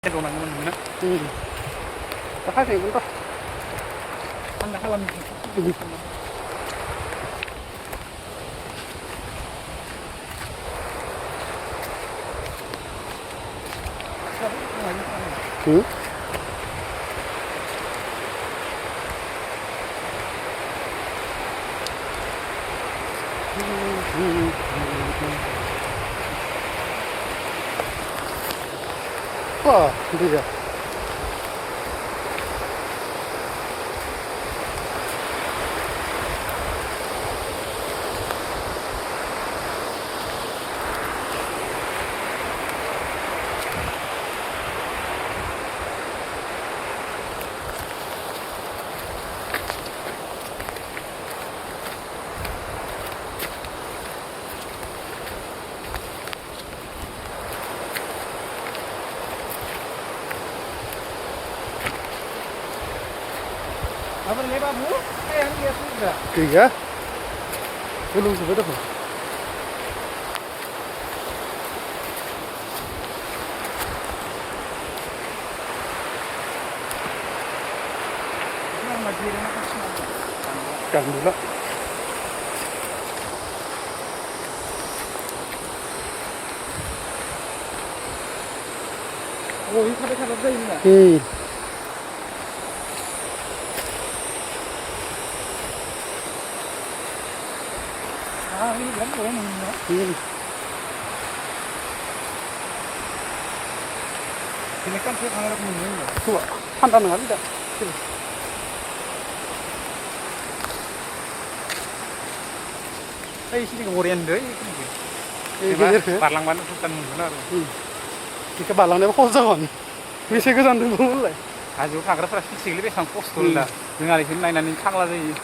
해놓는 거는 할 수 있는 거. 한다 하려면 응? 와, 근데 apa nih babu? Yang dia sudah. 그게 belum seberapa. Yang masih ada apa sih? Kan dulu. Oh, ini sampai berapa ini? Ah, ini kan boleh nih. Ini kan saya kamera punya. 좋아. 판단은 합니다. Eh, sini kemudian deh. 이게 이렇게. Parlang mana hutan benar. 이렇게 말랑내면 호석은. 미세 그 잔들 몰래. Aju kagra pasti sih lebih sang postul dah. Dengar ini naik nanti cakla deh.